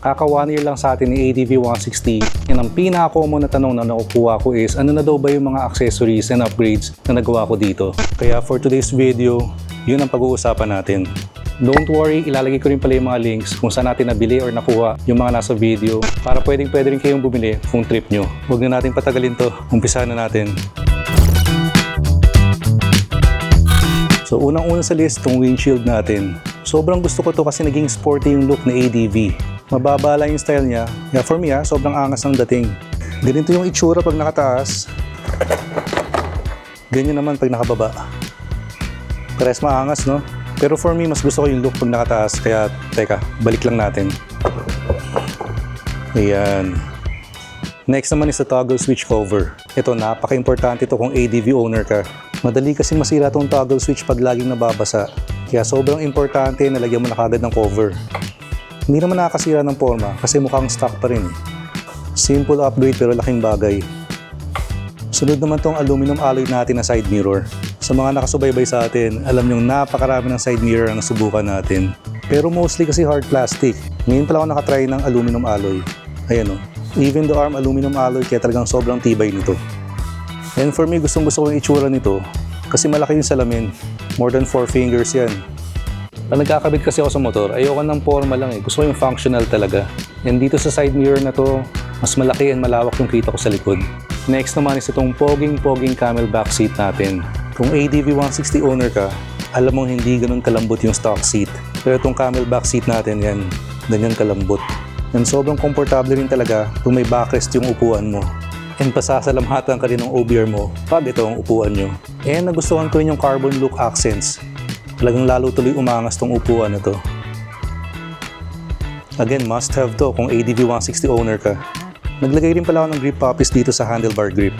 Kaka 1 year lang sa atin ni ADV 160. Yan ang pinaka-common na tanong na nakukuha ko is ano na daw ba yung mga accessories and upgrades na nagawa ko dito. Kaya for today's video, yun ang pag-uusapan natin. Don't worry, ilalagay ko rin pala yung mga links kung saan natin nabili or nakuha yung mga nasa video para pwede rin kayong bumili kung trip nyo. Huwag na natin patagalin to, umpisahan na natin. So unang-una sa list, itong windshield natin. Sobrang gusto ko to kasi naging sporty yung look na ADV. Mababa lang yung style niya. Yeah, for me sobrang angas ng dating. Ganito yung itsura pag nakataas. Ganyan naman pag nakababa. Parehas maangas, no? Pero for me, mas gusto ko yung look pag nakataas. Kaya, teka, balik lang natin. Ayan. Next naman is the toggle switch cover. Ito, napaka-importante ito kung ADV owner ka. Madali kasing masira itong toggle switch pag laging nababasa. Kaya sobrang importante na lagyan mo na kagad ng cover. Hindi naman nakakasira ng forma kasi mukhang stock pa rin. Simple upgrade pero laking bagay. Sunod naman tong aluminum alloy natin na side mirror. Sa mga nakasubaybay sa atin, alam nyong napakarami ng side mirror ang nasubukan natin. Pero mostly kasi hard plastic. Ngayon pala ako nakatry ng aluminum alloy. Ayan o. Even the arm aluminum alloy kaya talagang sobrang tibay nito. And for me, gustong gusto ko yung itsura nito kasi malaki yung salamin. More than 4 fingers yan. Pag nagkakabit kasi ako sa motor, ayoko ng forma lang eh. Gusto ko yung functional talaga. And dito sa side mirror na to, mas malaki and malawak yung kita ko sa likod. Next naman is itong poging camel back seat natin. Kung ADV 160 owner ka, alam mong hindi ganun kalambot yung stock seat. Pero itong camel back seat natin, yan, ganyan kalambot. And sobrang komportable rin talaga kung may backrest yung upuan mo. And pasasalamhatan ka rin ng OBR mo pag ito ang upuan nyo. And nagustuhan ko rin yung carbon look accents. Talagang lalo tuloy umangas tong upuan na to. Again, must have to kung ADV 160 owner ka. Naglagay rin pala ako ng grip puppies dito sa handlebar grip.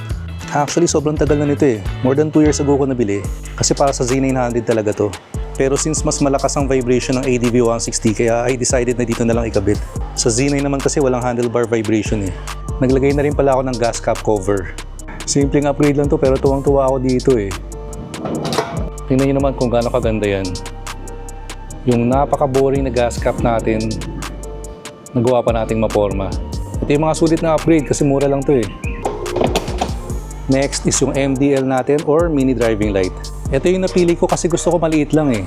Actually, sobrang tagal na nito eh. More than 2 years ago ko nabili. Kasi para sa Z900 talaga to. Pero since mas malakas ang vibration ng ADV 160, kaya I decided na dito na lang ikabit. Sa Z9 naman kasi walang handlebar vibration eh. Naglagay na rin pala ako ng gas cap cover. Simpleng upgrade lang to pero tuwang-tuwa ako dito eh. Tingnan nyo naman kung gaano kaganda yan. Yung napaka-boring na gas cap natin, nagawa pa nating maporma. Ito yung mga sulit na upgrade kasi mura lang to eh. Next is yung MDL natin or mini driving light. Ito yung napili ko kasi gusto ko maliit lang eh.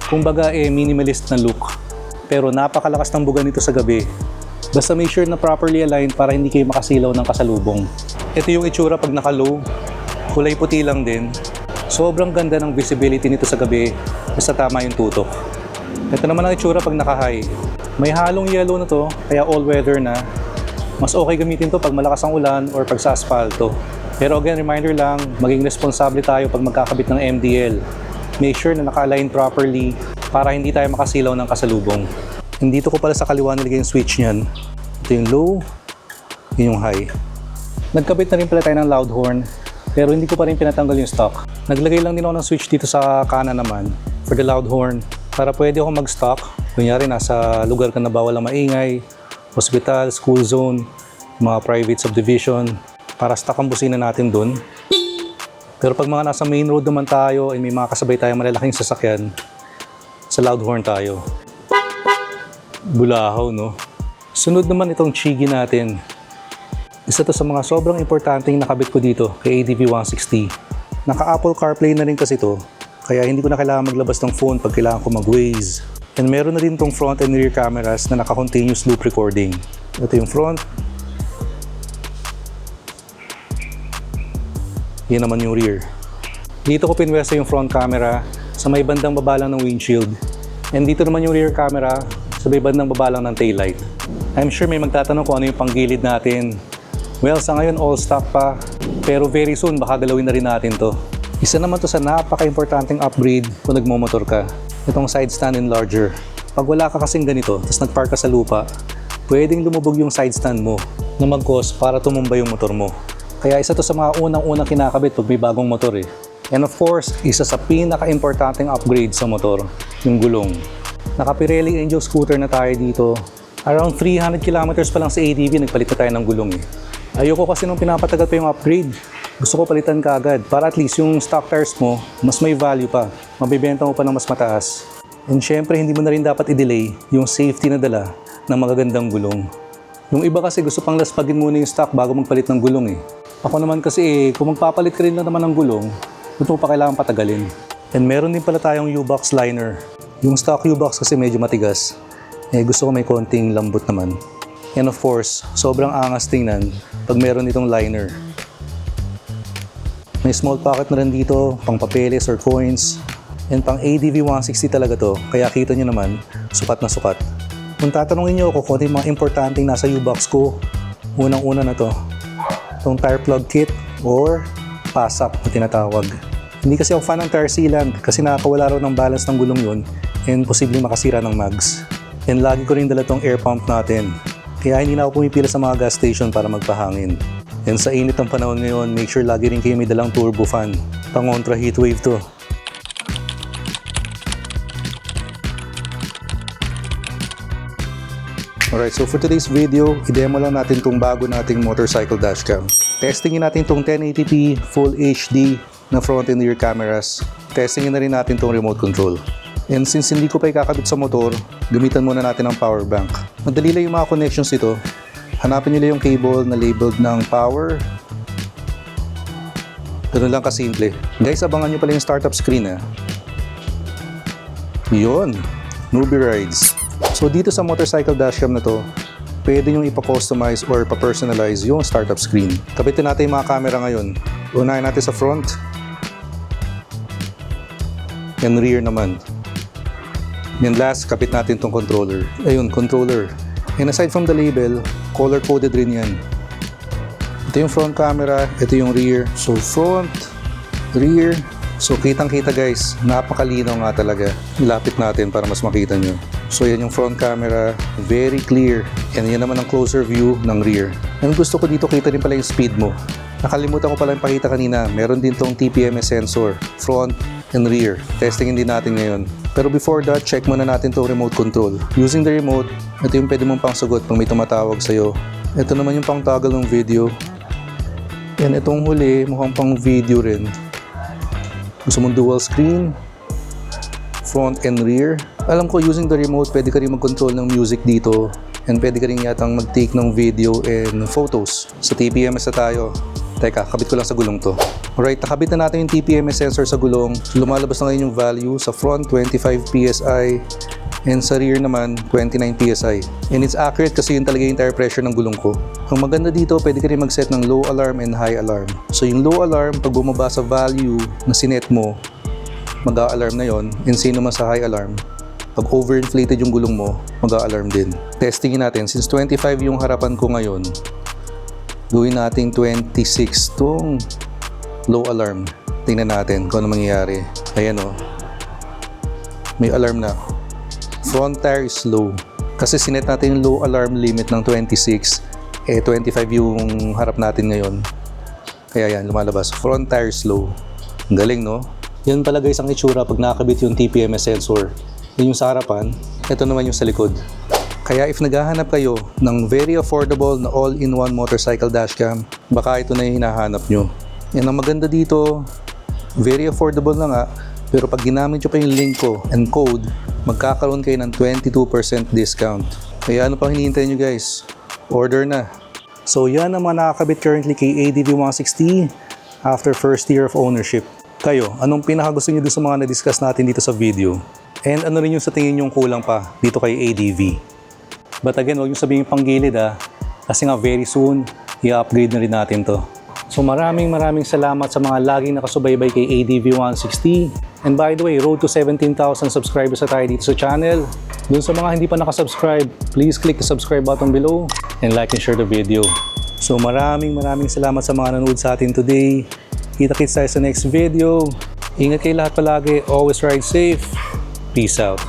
Kumbaga minimalist na look. Pero napakalakas ng buga nito sa gabi. Basta make sure na properly aligned para hindi kayo makasilaw ng kasalubong. Ito yung itsura pag naka-low. Kulay puti lang din. Sobrang ganda ng visibility nito sa gabi basta tama yung tutok. Ito naman ang itsura pag naka-high. May halong yellow na to kaya all-weather na. Mas okay gamitin to pag malakas ang ulan or pag sa asfalto. Pero again, reminder lang, maging responsable tayo pag magkakabit ng MDL. Make sure na naka-align properly para hindi tayo makasilaw ng kasalubong. And dito ko pala sa kaliwa nilagay yung switch niyan. Ito yung low, yun yung high. Nagkabit na rin pala tayo ng loud horn. Pero hindi ko pa rin pinatanggal yung stock. Naglagay lang din ako ng switch dito sa kanan naman for the loud horn para pwede ako mag-stock. Kunyari nasa lugar ka na bawal ang maingay, hospital, school zone, mga private subdivision, para stock ang busina natin dun. Pero pag mga nasa main road naman tayo ay may mga kasabay tayong malalaking sasakyan, sa loud horn tayo. Bulahaw, no? Sunod naman itong Chigi natin. Isa to sa mga sobrang importanteng nakabit ko dito kay ADV 160. Naka-Apple CarPlay na rin kasi to, kaya hindi ko na kailangan maglabas ng phone pag kailangan ko mag-Waze. And meron na din tong front and rear cameras na naka-continuous loop recording. Ito yung front. Yan naman yung rear. Dito ko pinwesto yung front camera sa may bandang baba lang ng windshield. And dito naman yung rear camera sa may bandang baba lang ng taillight. I'm sure may magtatanong kung ano yung panggilid natin. Well, sa ngayon all stock pa, pero very soon baka galawin na rin natin to. Isa naman to sa napaka-importanting upgrade kung nagmomotor ka. Itong side stand enlarger. Pag wala ka kasing ganito, tapos nagpark ka sa lupa, pwedeng lumubog yung side stand mo na mag-cause para tumumba yung motor mo. Kaya isa to sa mga unang-unang kinakabit pag may bagong motor eh. And of course, isa sa pinaka-importanting upgrade sa motor, yung gulong. Naka-Pirelli Angel scooter na tayo dito. Around 300 kilometers pa lang sa ADV, nagpalit na tayo ng gulong eh. Ayoko kasi nung pinapatagal pa yung upgrade. Gusto ko palitan ka agad para at least yung stock tires mo, mas may value pa. Mabibenta mo pa ng mas mataas. And syempre, hindi mo na rin dapat i-delay yung safety na dala ng magagandang gulong. Yung iba kasi gusto pang laspagin muna yung stock bago magpalit ng gulong eh. Ako naman kasi kung magpapalit ka rin lang naman ng gulong, ito pa kailangan patagalin. And meron din pala tayong U-box liner. Yung stock U-box kasi medyo matigas. Gusto ko may konting lambot naman. And of course, sobrang angas tingnan pag meron itong liner. May small pocket na rin dito, pang papeles or coins. And pang ADV 160 talaga to, kaya kita nyo naman, sukat na sukat. Kung tatanungin nyo ako kung ano yung mga importanteng nasa U-box ko, unang-una na to, itong tire plug kit or pass-up na tinatawag. Hindi kasi ako fan ng tire sealant kasi nakakawala raw ng balance ng gulong yun and posibleng makasira ng mags. And lagi ko rin dala tong air pump natin, kaya hindi na ako pumipila sa mga gas station para magpahangin. And sa init ng panahon ngayon, make sure lagi rin kayo may dalang turbo fan, pang kontra heatwave to. Alright, so for today's video, i-demo lang natin itong bago nating motorcycle dashcam. Testingin natin itong 1080p Full HD na front and rear cameras. Testingin na rin natin itong remote control. And since hindi ko pa ikakabit sa motor, gamitan muna natin ang power bank. Madali lang yung mga connections ito. Hanapin nyo lang yung cable na labeled ng power. Ganun lang kasimple. Guys, abangan nyo pala yung startup screen Yun, Newbie Rides. So dito sa motorcycle dashcam na to, pwede nyo ipa-customize or pa-personalize yung startup screen. Kapitin natin yung mga camera ngayon. Unahin natin sa front. And rear naman. And last, kapit natin itong controller. Ayun, controller. And aside from the label, color-coded rin yan. Ito yung front camera, ito yung rear. So front, rear. So kitang-kita guys, napakalinaw nga talaga. Ilapit natin para mas makita nyo. So yan yung front camera, very clear. And yan naman ang closer view ng rear. And gusto ko dito kita rin pala yung speed mo. Nakalimutan ko pala yung pakita kanina, meron din tong TPMS sensor, front and rear. Testingin din natin ngayon. Pero before that, check muna natin tong remote control. Using the remote, ito yung pwede mong pangsagot pag may tumatawag sa'yo. Ito naman yung pang toggle ng video. And itong huli, mukhang pang video rin. Gusto mong dual screen, front and rear. Alam ko using the remote, pwede ka rin mag-control ng music dito and pwede ka rin yatang mag-take ng video and photos. Sa TPMS na tayo. Teka, kabit ko lang sa gulong to. Alright, nakabit na natin yung TPMS sensor sa gulong. Lumalabas na ngayon yung value sa front 25 PSI and sa rear naman 29 PSI. And it's accurate kasi yun talaga yung tire pressure ng gulong ko. Ang maganda dito, pwede ka rin mag-set ng low alarm and high alarm. So yung low alarm, pag bumaba sa value na sinet mo, mag-a-alarm na yon. And same naman sa high alarm. Pag overinflated yung gulong mo, mag-a-alarm din. Testingin natin. Since 25 yung harapan ko ngayon, gawin natin 26 tong low alarm. Tingnan natin kung ano mangyayari. Ayan o. May alarm na. Front tire is low. Kasi sinet natin yung low alarm limit ng 26. 25 yung harap natin ngayon. Kaya yan, lumalabas. Front tire is low. Ang galing, no? Yan pala guys ang itsura pag nakakabit yung TPMS sensor. Yun yung sa harapan, ito naman yung sa likod. Kaya if naghahanap kayo ng very affordable na all-in-one motorcycle dashcam, baka ito na yung hinahanap nyo. Yan ang maganda dito, very affordable na nga, pero pag ginamit nyo pa yung link ko and code, magkakaroon kayo ng 22% discount. Kaya ano pang hinihintay nyo guys? Order na. So yan ang mga nakakabit currently kay ADV 160 after first year of ownership. Kayo, anong pinakagusto nyo doon sa mga na-discuss natin dito sa video? And ano rin yung sa tingin yung kulang pa dito kay ADV? But again, huwag yung sabihin panggilid kasi nga very soon, i-upgrade na rin natin to. So maraming salamat sa mga laging nakasubaybay kay ADV 160. And by the way, road to 17,000 subscribers na tayo dito sa channel. Dun sa mga hindi pa nakasubscribe, please click the subscribe button below and like and share the video. So maraming salamat sa mga nanood sa atin today. Kita-kits tayo sa next video. Ingat kayo lahat palagi. Always ride safe. Peace out.